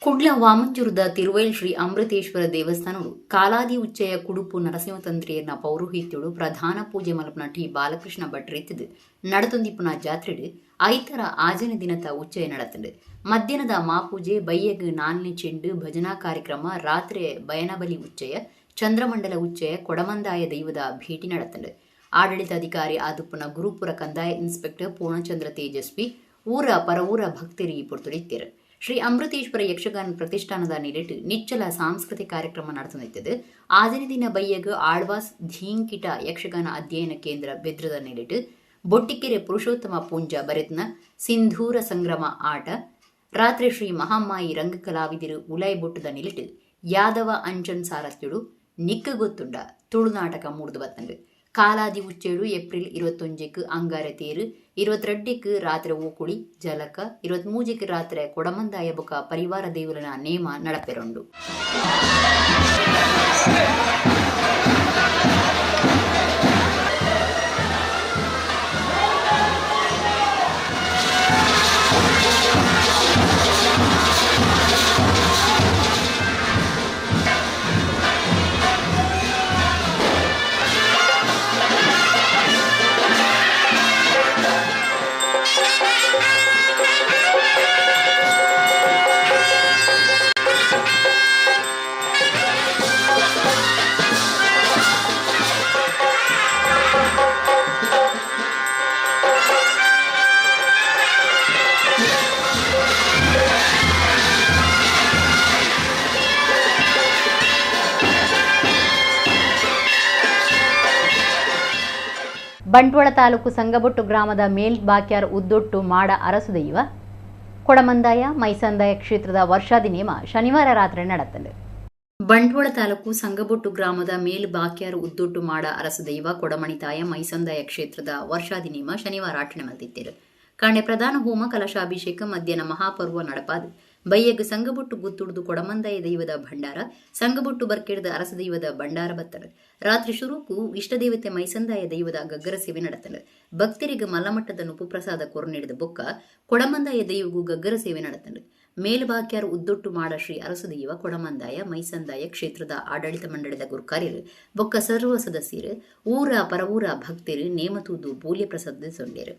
ಕುಡ್ಲ ವಾಮಂಜೂರದ ತಿರುವೈಲ್ ಶ್ರೀ ಅಮೃತೇಶ್ವರ ದೇವಸ್ಥಾನವು ಕಾಲಾದಿ ಉಚ್ಚಯ ಕುಡುಪು ನರಸಿಂಹತಂತ್ರಿಯರ್ನ ಪೌರೋಹಿತ್ಯೋಡು ಪ್ರಧಾನ ಪೂಜೆ ಮಲ್ಪನ ಟಿ ಬಾಲಕೃಷ್ಣ ಭಟ್ರಿತ್ತಿದ್ದು நடத்துந்திப்புನ ಜಾತ್ರೆಡು ಐತರ ಆಜನೆ ದಿನದ ಉಚ್ಚಯ ನಡೆತಂಡು ಮಧ್ಯಾಹ್ನದ ಮಾಪೂಜೆ ಬಯ್ಯಗ್ 4ನೇ ಚೆಂಡು ಭಜನಾ ಕಾರ್ಯಕ್ರಮ ರಾತ್ರಿ ಬಯನಬಲಿ ಉಚ್ಚಯ ಚಂದ್ರಮಂಡಲ ಉಚ್ಚಯ ಕೊಡಮಂದಾಯ ದೈವದ ಭೇಟಿ ನಡೆತಂಡು ಆಡಳಿತಾಧಿಕಾರಿ ಆದುಪ್ಪನ ಗುರುಪುರ ಕಂದಾಯ ಇನ್ಸ್ಪೆಕ್ಟರ್ ಪೂರ್ಣಚಂದ್ರ ತೇಜಸ್ವಿ ಊರ ಪರವೂರ ಭಕ್ತರಿ ಪೊರ್ತುಡಿತ್ತೀರು. ಶ್ರೀ ಅಮೃತೇಶ್ವರ ಯಕ್ಷಗಾನ ಪ್ರತಿಷ್ಠಾನದ ನಿಲೆಟ್ಟು ನಿಚ್ಚಲ ಸಾಂಸ್ಕೃತಿಕ ಕಾರ್ಯಕ್ರಮ ನಡೆಸುತ್ತಿದ್ದು ಆದಿನ ದಿನ ಬಯ್ಯಗ ಆಳ್ವಾಸ್ ಧೀಂಕಿಟ ಯಕ್ಷಗಾನ ಅಧ್ಯಯನ ಕೇಂದ್ರ ಬೆದ್ರದ ನಿಲೆಟ್ಟು ಬೊಟ್ಟಿಕೆರೆ ಪುರುಷೋತ್ತಮ ಪೂಂಜ ಬರೆತ್ನ ಸಿಂಧೂರ ಸಂಗ್ರಮ ಆಟ ರಾತ್ರಿ ಶ್ರೀ ಮಹಾಮಾಯಿ ರಂಗ ಕಲಾವಿದಿರು ಉಲೈ ಬೊಟ್ಟುದ ನಿಲಿಟ್ಟು ಯಾದವ ಅಂಜನ್ ಸಾರಥ್ಯುಡು ನಿಕ್ಕ ಗೊತ್ತುಂಡ ತುಳುನಾಟಕ ಮೂಡ್ದು ಬತ್ತಂಡು ಕಾಲಾದಿ ಉಚ್ಚೇಡು ಏಪ್ರಿಲ್ 21க்கு ಅಂಗಾರ ತೇರು 22க்கு ರಾತ್ರಿ ಓಕುಳಿ ಜಲಕ 23க்கு ರಾತ್ರಿ ಕೊಡಮಂದಾಯ ಬೊಕ ಪರಿವಾರ ದೇವುಲನ ನೇಮ ನಡಪೆರೊಂಡು. ಬಂಟ್ವಾಳ ತಾಲೂಕು ಸಂಗಬೊಟ್ಟು ಗ್ರಾಮದ ಮೇಲ್ಬಾಕ್ಯಾರ್ ಉದ್ದೊಟ್ಟು ಮಾಡ ಅರಸುದೈವ ಕೊಡಮಂದಾಯ ಮೈಸಂದಾಯ ಕ್ಷೇತ್ರದ ವರ್ಷಾದಿ ನೇಮ ಶನಿವಾರ ರಾತ್ರಿ ನಡೆತಂಡು. ಬಂಟ್ವಾಳ ತಾಲೂಕು ಸಂಗಬೊಟ್ಟು ಗ್ರಾಮದ ಮೇಲ್ಬಾಕ್ಯಾರ್ ಉದ್ದೊಟ್ಟು ಮಾಡ ಅರಸುದೈವ ಕೊಡಮಣಿತಾಯ ಮೈಸಂದಾಯ ಕ್ಷೇತ್ರದ ವರ್ಷಾದಿ ನೇಮ ಶನಿವಾರ ಆಟಣೆ ಮಲ್ತಿದ್ದೇರು. ಕಾಣೆ ಪ್ರಧಾನ ಹೋಮ ಕಲಶಾಭಿಷೇಕ ಮಧ್ಯಾಹ್ನ ಮಹಾಪರ್ವ ನಡಪಾದು ಬೈಯಗ್ ಸಂಗಬೊಟ್ಟು ಗುತ್ತುಡ್ದು ಕೊಡಮಂದಾಯ ದೈವದ ಭಂಡಾರ ಸಂಗಬೊಟ್ಟು ಬರ್ಕೆಡ್ದ ಅರಸ ದೈವದ ಭಂಡಾರ ಬತ್ತಡು. ರಾತ್ರಿ ಶುರುಕು ಇಷ್ಟದೇವತೆ ಮೈಸಂದಾಯ ದೈವದ ಗಗ್ಗರ ಸೇವೆ ನಡೆತಂಡು. ಭಕ್ತರಿಗೆ ಮಲ್ಲಮಟ್ಟದ ನುಪ್ಪು ಪ್ರಸಾದ ಕೊರನಿಡಿದ ಬೊಕ್ಕ ಕೊಡಮಂದಾಯ ದೈವಗೂ ಗಗ್ಗರ ಸೇವೆ ನಡೆತಂಡು. ಮೇಲ್ಬಾಕ್ಯಾರ್ ಉದ್ದೊಟ್ಟು ಮಾಡ ಶ್ರೀ ಅರಸುದೈವ ಕೊಡಮಂದಾಯ ಮೈಸಂದಾಯ ಕ್ಷೇತ್ರದ ಆಡಳಿತ ಮಂಡಳಿದ ಗುರುಕಾರ್ಯರು ಬೊಕ್ಕ ಸರ್ವ ಸದಸ್ಯರು ಊರ ಪರವೂರ ಭಕ್ತರು ನೇಮತೂದು ಪೂಲ್ಯ ಪ್ರಸಾದ ಸೊಂಡೇರು.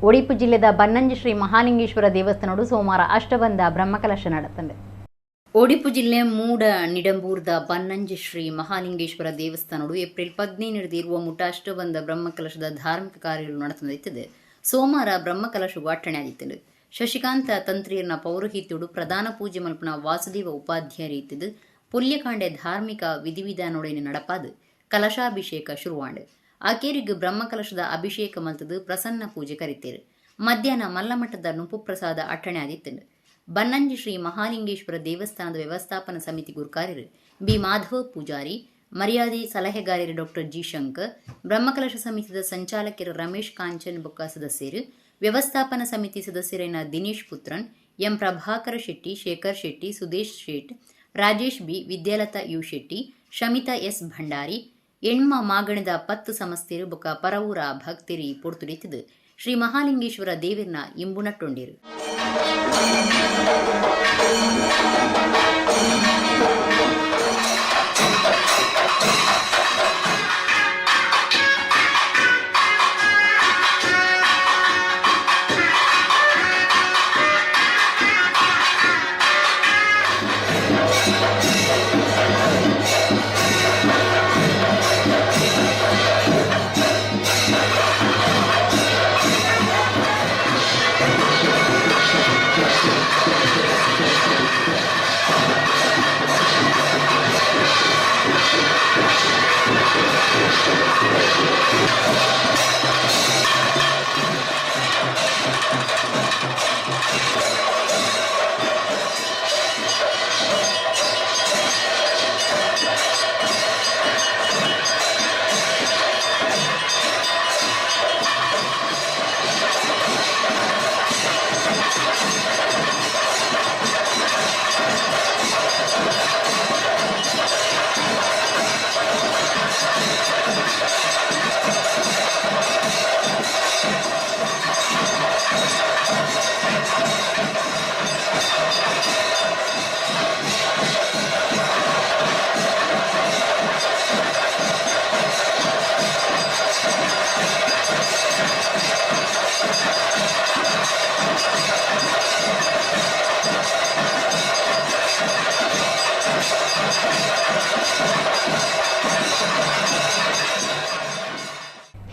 ಒಡಿಪು ಜಿಲ್ಲೆದ ಬನ್ನಂಜಿ ಶ್ರೀ ಮಹಾಲಿಂಗೇಶ್ವರ ದೇವಸ್ಥಾನಡು ಸೋಮವಾರ ಅಷ್ಟಬಂಧ ಬ್ರಹ್ಮಕಲಶ ನಡೆತಂದೆ. ಒಡಿಪು ಜಿಲ್ಲೆ ಮೂಡ ನಿಡಂಬೂರ್ದ ಬನ್ನಂಜಿ ಶ್ರೀ ಮಹಾಲಿಂಗೇಶ್ವರ ದೇವಸ್ಥಾನಡು ಏಪ್ರಿಲ್ 15 ಇರುವ ಮುಟ ಅಷ್ಟಬಂಧ ಬ್ರಹ್ಮಕಲಶದ ಧಾರ್ಮಿಕ ಕಾರ್ಯಗಳು ನಡೆತಂದಿತ್ತದೆ. ಸೋಮವಾರ ಬ್ರಹ್ಮಕಲಶವು ಅಟ್ಟಣೆ ಆದಿತ್ತದು. ಶಶಿಕಾಂತ ತಂತ್ರಿಯರ್ನ ಪೌರೋಹಿತ್ಯುಡು ಪ್ರಧಾನ ಪೂಜೆ ಮಲ್ಪನ ವಾಸುದೇವ ಉಪಾಧ್ಯಾಯ ಇತ್ತಿದ್ದು ಪುಲ್ಯಕಾಂಡೆ ಧಾರ್ಮಿಕ ವಿಧಿವಿಧಾನೊಡನೆ ನಡಪಾದು ಕಲಶಾಭಿಷೇಕ ಶುರುವಾಂಡು. ಆಕೇರಿಗೆ ಬ್ರಹ್ಮಕಲಶದ ಅಭಿಷೇಕ ಮಲ್ತದು ಪ್ರಸನ್ನ ಪೂಜೆ ಕರಿತೇರು. ಮಧ್ಯಾಹ್ನ ಮಲ್ಲಮಠದ ನುಪ್ಪು ಪ್ರಸಾದ ಅಟ್ಟಣೆ ಆದಿತ್ತಂಡು. ಬನ್ನಂಜಿ ಶ್ರೀ ಮಹಾಲಿಂಗೇಶ್ವರ ದೇವಸ್ಥಾನದ ವ್ಯವಸ್ಥಾಪನಾ ಸಮಿತಿ ಗುರುಕಾರ್ಯರು ಬಿ ಮಾಧವ ಪೂಜಾರಿ, ಮರ್ಯಾದೆ ಸಲಹೆಗಾರರು ಡಾಕ್ಟರ್ ಜಿ ಶಂಕರ್, ಬ್ರಹ್ಮಕಲಶ ಸಮಿತಿಯ ಸಂಚಾಲಕರು ರಮೇಶ್ ಕಾಂಚನ್ ಬೊಕ್ಕ ಸದಸ್ಯರು, ವ್ಯವಸ್ಥಾಪನಾ ಸಮಿತಿ ಸದಸ್ಯರಾದ Dinesh Puthran, M Prabhakara Shetty, Shekhar Shetty, Sudesh Shet, Rajesh B, Vidyalatha U Shetty, Shamitha S Bhandari, ಎಣ್ಮ ಮಾಗಣದ 10 ಸಮಸ್ತಿರು ಬೊಕ ಪರವೂರ ಭಕ್ತಿರಿ ಪೊರ್ತುಡಿತದು ಶ್ರೀ ಮಹಾಲಿಂಗೇಶ್ವರ ದೇವಿರ್ನ ಇಂಬುನಟ್ಟೊಂಡಿರು.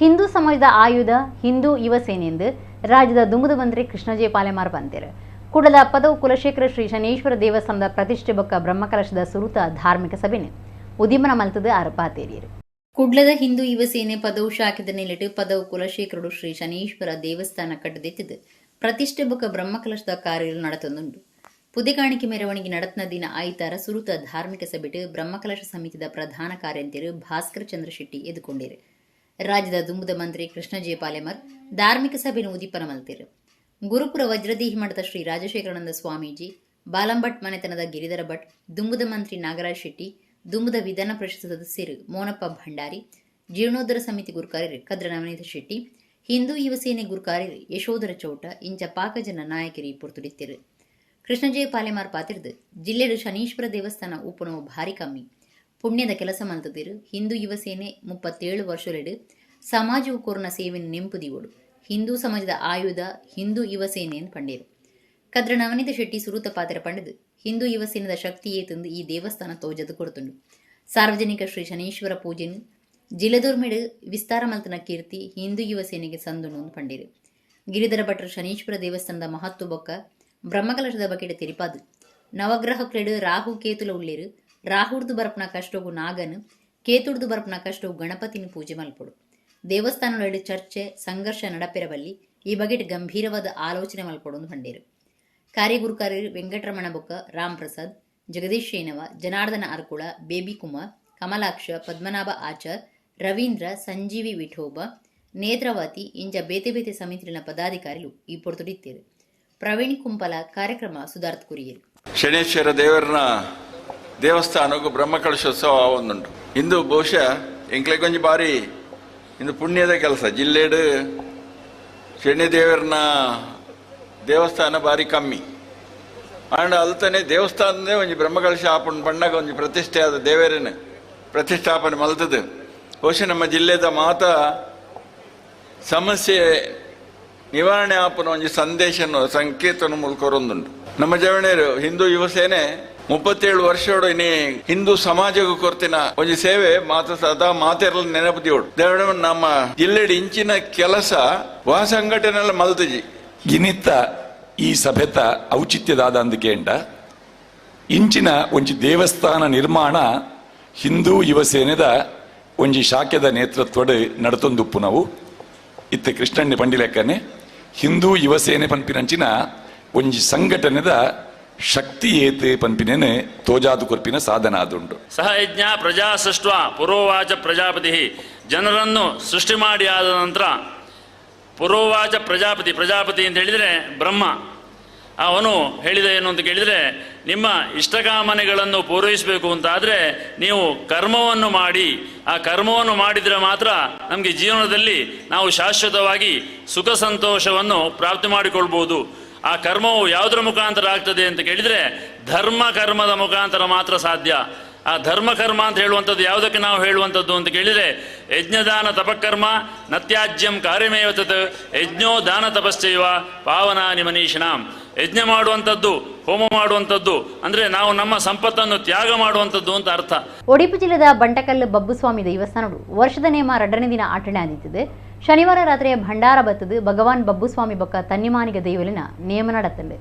ಹಿಂದೂ ಸಮಾಜದ ಆಯುಧ ಹಿಂದೂ ಯುವ ಸೇನೆಂದು ರಾಜ್ಯದ ದುಂಬುದ ಮಂತ್ರಿ ಕೃಷ್ಣಜೆ ಪಾಲೆಮಾರ್ ಬಂದಿರು. ಕೂಡಲ ಪದವು ಕುಲಶೇಖರ ಶ್ರೀ ಶನೇಶ್ವರ ದೇವಸ್ಥಾನದ ಪ್ರತಿಷ್ಠೆ ಬೊಕ್ಕ ಬ್ರಹ್ಮಕಲಶದ ಸುರುತ ಧಾರ್ಮಿಕ ಸಭೆನು ಉದಿಮನ ಮಲ್ತದ ಅರಪಾತೇರಿಯರು. ಕುಡ್ಲದ ಹಿಂದೂ ಯುವ ಸೇನೆ ಪದವು ಶಾಖದ ನೆಲೆಟ್ಟು ಪದವು ಕುಲಶೇಖರಡು ಶ್ರೀ ಶನೇಶ್ವರ ದೇವಸ್ಥಾನ ಕಟ್ಟದೆತ್ತಿದ್ದು ಪ್ರತಿಷ್ಠೆ ಬೊಕ್ಕ ಬ್ರಹ್ಮಕಲಶದ ಕಾರ್ಯಗಳು ನಡೆತೊಂದುಂಡು. ಪುದೆಕಾಣಿಕೆ ಮೆರವಣಿಗೆ ನಡತ್ನ ದಿನ ಆಯ್ತಾರ ಸುರುತ ಧಾರ್ಮಿಕ ಸಭೆಟು ಬ್ರಹ್ಮಕಲಶ ಸಮಿತಿದ ಪ್ರಧಾನ ಕಾರ್ಯಂತಿರು ಭಾಸ್ಕರ ಚಂದ್ರ ಶೆಟ್ಟಿ ಎದುಕೊಂಡಿರು. ರಾಜ್ಯದ ದುಂಬುದ ಮಂತ್ರಿ ಕೃಷ್ಣಜೆ ಪಾಲೆಮರ್ ಧಾರ್ಮಿಕ ಸಭೆಯನ್ನು ಉದಿಪನ ಮಲ್ತಿರು. ಗುರುಪುರ ವಜ್ರದೇಹಿ ಮಠದ ಶ್ರೀ ರಾಜಶೇಖರಾನಂದ ಸ್ವಾಮೀಜಿ, ಬಾಲಂಭಟ್ ಮನೆತನದ ಗಿರಿಧರ ಭಟ್, ದುಂಬುದ ಮಂತ್ರಿ ನಾಗರಾಜ್ ಶೆಟ್ಟಿ, ದುಂಬುದ ವಿಧಾನ ಪರಿಷತ್ ಸದಸ್ಯರು ಮೋನಪ್ಪ ಭಂಡಾರಿ, ಜೀರ್ಣೋದ್ಧಾರ ಸಮಿತಿ ಗುರುಕಾರ್ಯರು ಕದ್ರ ನವನೀತ ಶೆಟ್ಟಿ, ಹಿಂದೂ ಯುವ ಸೇನೆ ಗುರುಕಾರ್ಯರು ಯಶೋಧರ ಚೌಟ ಇಂಚ ಪಾಕಜನ ನಾಯಕರಿ ಪೊರ್ತುಡಿತ್ತಿರು. ಕೃಷ್ಣಜೆ ಪಾಲೆಮಾರ್ ಪಾತಿರ್ದು ಜಿಲ್ಲೆಡು ಶನೀಶ್ವರ ದೇವಸ್ಥಾನ ಉಪನವು ಭಾರಿ ಕಮ್ಮಿ ಪುಣ್ಯದ ಕೆಲಸ ಮಲ್ತದಿರು. ಹಿಂದೂ ಯುವ ಸೇನೆ 37 ವರ್ಷಲೆಡು ಸಮಾಜವು ಕೋರ್ನ ಸೇವೆಯನ್ನು ನೆಂಪುದಿವೋಡು ಹಿಂದೂ ಸಮಾಜದ ಆಯುಧ ಹಿಂದೂ ಯುವ ಸೇನೆಯನ್ನು ಪಂಡೇರು. ಕದ್ರ ನವನೀತ ಶೆಟ್ಟಿ ಸುರುತ ಪಾತ್ರ ಪಂಡದು ಹಿಂದೂ ಯುವ ಸೇನೆದ ಶಕ್ತಿಯೇ ತಂದು ಈ ದೇವಸ್ಥಾನ ತೋಜದು ಕೊಡ್ತುಂಡು. ಸಾರ್ವಜನಿಕ ಶ್ರೀ ಶನೀಶ್ವರ ಪೂಜೆನು ಜಿಲ್ಲೆದೋರ್ಮೆಡು ವಿಸ್ತಾರ ಮಲ್ತನ ಕೀರ್ತಿ ಹಿಂದೂ ಯುವ ಸೇನೆಗೆ ಸಂದುಂಡು ಪಂಡೇರು. ಗಿರಿಧರ ಭಟ್ರು ಶನೀಶ್ವರ ದೇವಸ್ಥಾನದ ಮಹತ್ವ ಬೊಕ್ಕ ಬ್ರಹ್ಮಕಲಶದ ಬಗೆಡೆ ತೆರಿಪಾದು. ನವಗ್ರಹ ಕ್ರೆಡು ರಾಹು ಕೇತುಲ ಉಳ್ಳೇರು. ರಾಹುಡ್ದು ಬರಪನ ಕಷ್ಟವು ನಾಗನು, ಕೇತುಡ್ದು ಬರಪನ ಕಷ್ಟವು ಗಣಪತಿನ ಪೂಜೆ ಮಲ್ಪಡು. ದೇವಸ್ಥಾನದೊಳಗೆ ಚರ್ಚೆ ಸಂಘರ್ಷ ನಡಪೆರಬಲ್ಲಿ ಈ ಬಗೆಟ್ ಗಂಭೀರವಾದ ಆಲೋಚನೆ ಮಲ್ಪಡೋದು ಪಂಡೇರು. ಕಾರ್ಯಗುರುಕಾರ್ಯರು ವೆಂಕಟರಮಣ ಬೊಕ್ಕ, ರಾಮ್ ಪ್ರಸಾದ್, ಜಗದೀಶ್ ಶೇನವ, ಜನಾರ್ದನ ಅರ್ಕುಳ, ಬೇಬಿ ಕುಮಾರ್, ಕಮಲಾಕ್ಷ, ಪದ್ಮನಾಭ ಆಚಾರ್, ರವೀಂದ್ರ, ಸಂಜೀವಿ ವಿಠೋಬ, ನೇತ್ರಾವತಿ ಇಂಚ ಬೇತೆ ಬೇತೆ ಸಮಿತಿನ ಪದಾಧಿಕಾರಿಗಳು ಈ ಪೊರ್ತುಡಿತ್ತೇರು. ಪ್ರವೀಣ್ ಕುಂಪಲ ಕಾರ್ಯಕ್ರಮ ಸುಧಾರ್ಥ ಕುರಿಯರು. ಶನೇಶ್ವರ ದೇವರನ ದೇವಸ್ಥಾನಕ್ಕೂ ಬ್ರಹ್ಮಕಲಶೋತ್ಸವ ಒಂದುಂಟು. ಇಂದು ಬಹುಶಃ ಎಂಕ್ಲೆ ಕೊಂಚ ಬಾರಿ ಇಂದು ಪುಣ್ಯದ ಕೆಲಸ. ಜಿಲ್ಲೆಡು ಶನಿ ದೇವರನ ದೇವಸ್ಥಾನ ಬಾರಿ ಕಮ್ಮಿ ಆಂಡ ಅಲ್ತಾನೆ ದೇವಸ್ಥಾನದೇ ಒಂಜಿ ಬ್ರಹ್ಮಕಲಶ ಆಪಣ ಬಣ್ಣಗ ಒಂಜಿ ಪ್ರತಿಷ್ಠೆ ಆದ ದೇವರನ್ನ ಪ್ರತಿಷ್ಠಾಪನೆ ಮಲ್ತದು. ಬಹುಶಃ ನಮ್ಮ ಜಿಲ್ಲೆದ ಮಾತ ಸಮಸ್ಯೆ ನಿವಾರಣೆ ಆಪನ ಒಂಜಿ ಸಂದೇಶನ ಸಂಕೇತನ ಮೂಲಕ ಹೊರೊಂದುಂಟು. ನಮ್ಮ ಜವಣೇರು ಹಿಂದೂ ಯುವ ಸೇನೆ 37 ವರ್ಷೋಡು ಇನಿ ಹಿಂದೂ ಸಮಾಜಕ್ಕೂ ಕೊರ್ತಿನ ಒಂಜಿ ಸೇವೆ ಮಾತ ಸದಾ ಮಾತೆರ್ಲ ನೆನಪುದಿಯೋಡು ದೇವಡ ನಮ್ಮ ಜಿಲ್ಲೆಡ್ ಇಂಚಿನ ಕೆಲಸ ವಾ ಸಂಘಟನೆ ಮಲ್ತಜಿ ಗಿನಿತ್ತ ಈ ಸಭೆತ ಔಚಿತ್ಯದಾದ ಅಂದಕೇಂಡ ಇಂಚಿನ ಒಂಜಿ ದೇವಸ್ಥಾನ ನಿರ್ಮಾಣ ಹಿಂದೂ ಯುವ ಸೇನೆದ ಒಂಜಿ ಶಾಖೆದ ನೇತೃತ್ವಡ್ ನಡತೊಂದುಪ್ಪು ನಾವು ಇತ್ತ ಕೃಷ್ಣಣ್ಣ ಪಂಡಿಲೆಕ್ಕನೆ ಹಿಂದೂ ಯುವ ಸೇನೆ ಪನ್ಪಿನಂಚಿನ ಒಂಜಿ ಸಂಘಟನೆದ ಶಕ್ತಿ ಏತೆ ಪನ್ಪಿನೇನೆ ತೋಜಾದು ಕೊರ್ಪಿನ ಸಾಧನ ಆದುಂಡು. ಸಹಯಜ್ಞ ಪ್ರಜಾ ಸೃಷ್ಟ ಪುರೋವಾಚ ಪ್ರಜಾಪತಿ, ಜನರನ್ನು ಸೃಷ್ಟಿ ಮಾಡಿ ಆದ ನಂತರ ಪುರೋವಾಚ ಪ್ರಜಾಪತಿ ಅಂತ ಹೇಳಿದರೆ ಬ್ರಹ್ಮ. ಅವನು ಹೇಳಿದ ಏನು ಅಂತ ಕೇಳಿದರೆ, ನಿಮ್ಮ ಇಷ್ಟಕಾಮನೆಗಳನ್ನು ಪೂರೈಸಬೇಕು ಅಂತಾದರೆ ನೀವು ಕರ್ಮವನ್ನು ಮಾಡಿ, ಆ ಕರ್ಮವನ್ನು ಮಾಡಿದರೆ ಮಾತ್ರ ನಮಗೆ ಜೀವನದಲ್ಲಿ ನಾವು ಶಾಶ್ವತವಾಗಿ ಸುಖ ಸಂತೋಷವನ್ನು ಪ್ರಾಪ್ತಿ ಮಾಡಿಕೊಳ್ಬೋದು. ಆ ಕರ್ಮವು ಯಾವುದರ ಮುಖಾಂತರ ಆಗ್ತದೆ ಅಂತ ಕೇಳಿದರೆ ಧರ್ಮ ಕರ್ಮದ ಮುಖಾಂತರ ಮಾತ್ರ ಸಾಧ್ಯ. ಆ ಧರ್ಮ ಕರ್ಮ ಅಂತ ಹೇಳುವಂಥದ್ದು ಯಾವುದಕ್ಕೆ ನಾವು ಹೇಳುವಂಥದ್ದು ಅಂತ ಕೇಳಿದರೆ, ಯಜ್ಞದಾನ ತಪಕರ್ಮ ನತ್ಯಾಜ್ಯಂ ಕಾರ್ಯಮೇವ ತತ್ ಯಜ್ಞೋ ದಾನ ತಪಶ್ಚೈವ ಪಾವನಾನಿ ಮನೀಷಿಣಾಂ. ಯಜ್ಞ ಮಾಡುವಂಥದ್ದು, ಹೋಮ ಮಾಡುವಂಥದ್ದು ಅಂದರೆ ನಾವು ನಮ್ಮ ಸಂಪತ್ತನ್ನು ತ್ಯಾಗ ಮಾಡುವಂಥದ್ದು ಅಂತ ಅರ್ಥ. ಉಡುಪಿ ಜಿಲ್ಲೆದ ಬಂಟಕಲ್ ಬಬ್ಬುಸ್ವಾಮಿ ದೇವಸ್ಥಾನಡು ವರ್ಷದ ನೇಮ 2ನೇ ದಿನ ಆಚರಣೆ ಆದಿತ್ತದೆ. ಶನಿವಾರ ರಾತ್ರಿ ಭಂಡಾರ ಬತ್ತದು ಭಗವಾನ್ ಬಬ್ಬುಸ್ವಾಮಿ ಬೊಕ್ಕ ತನ್ನಿಮಾನಿಗ ದೈವಲಿನ ನೇಮ ನಡತಂಡೆ.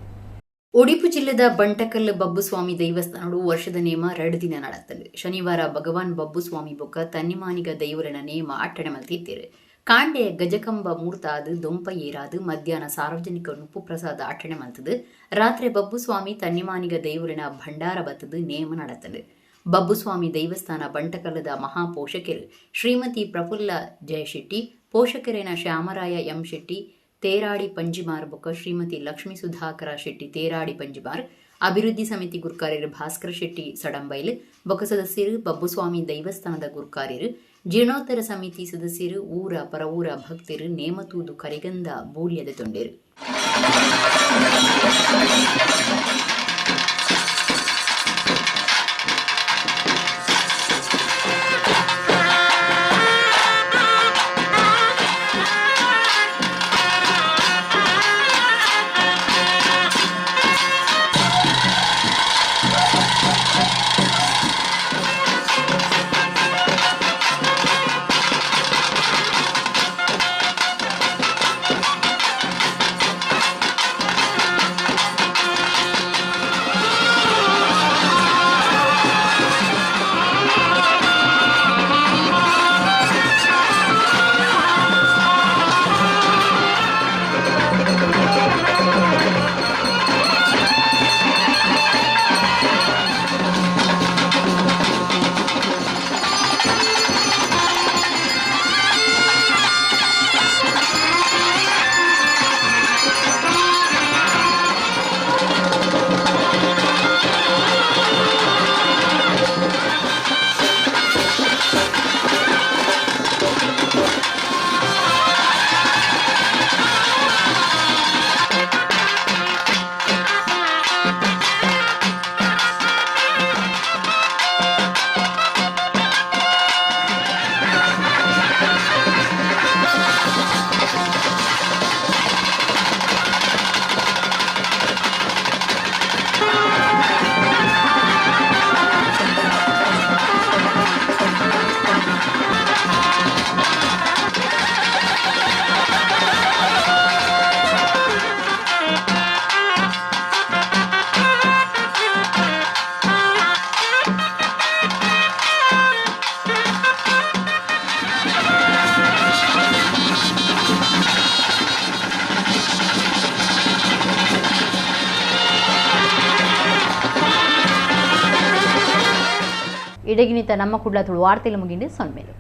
ಉಡುಪಿ ಜಿಲ್ಲೆದ ಬಂಟಕಲ್ ಬಬ್ಬುಸ್ವಾಮಿ ದೇವಸ್ಥಾನಡು ವರ್ಷದ ನೇಮ 2 ದಿನ ನಡತಂಡೆ. ಶನಿವಾರ ಭಗವಾನ್ ಬಬ್ಬುಸ್ವಾಮಿ ಬೊಕ್ಕ ತನ್ನಿಮಾನಿಗ ದೈವಲಿನ ನೇಮ ಆಟಣೆ ಮಲ್ತಿದ್ದೇವೆ. ಕಾಂಡೆ ಗಜಕಂಬ ಮೂರ್ತಾದು ದೊಂಪ ಏರಾದು ಮಧ್ಯಾಹ್ನ ಸಾರ್ವಜನಿಕ ನುಪ್ಪು ಪ್ರಸಾದ ಆಟಣೆ ಮಲ್ತದು. ರಾತ್ರಿ ಬಬ್ಬುಸ್ವಾಮಿ ತನ್ನಿಮಾನಿಗ ದೈವಲಿನ ಭಂಡಾರ ಬತ್ತದು ನೇಮ ನಡತಂಡೆ. ಬಬ್ಬುಸ್ವಾಮಿ ದೇವಸ್ಥಾನ ಬಂಟಕಲ್ಲದ ಮಹಾಪೋಷಕರು ಶ್ರೀಮತಿ ಪ್ರಫುಲ್ಲ ಜಯಶೆಟ್ಟಿ, ಪೋಷಕರೇನ ಶ್ಯಾಮರಾಯ ಎಂ ಶೆಟ್ಟಿ ತೇರಾಡಿ ಪಂಜಿಮಾರ್ ಬೊಕ್ಕ ಶ್ರೀಮತಿ ಲಕ್ಷ್ಮೀ ಸುಧಾಕರ ಶೆಟ್ಟಿ ತೇರಾಡಿ ಪಂಜಿಮಾರ್, ಅಭಿವೃದ್ಧಿ ಸಮಿತಿ ಗುರುಕಾರ್ಯರು ಭಾಸ್ಕರ ಶೆಟ್ಟಿ ಸಡಂಬೈಲ್ ಬೊಕ್ಕ ಸದಸ್ಯರು ಬಬ್ಬುಸ್ವಾಮಿ ದೇವಸ್ಥಾನದ ಗುರುಕಾರ್ಯರು, ಜೀರ್ಣೋತ್ತರ ಸಮಿತಿ ಸದಸ್ಯರು, ಊರ ಪರವೂರ ಭಕ್ತರು ನೇಮತೂದು ಕರಿಗಂದ ಬೂಳ್ಯದ ತೊಂಡರು. ಇಡಗಿನಿತ ನಮ್ಮ ಕುಡ್ಲ ತುಳು ವಾರ್ತೆಲು ಮುಗಿಂಡೆ ಸೊನ್ಮೇಲು.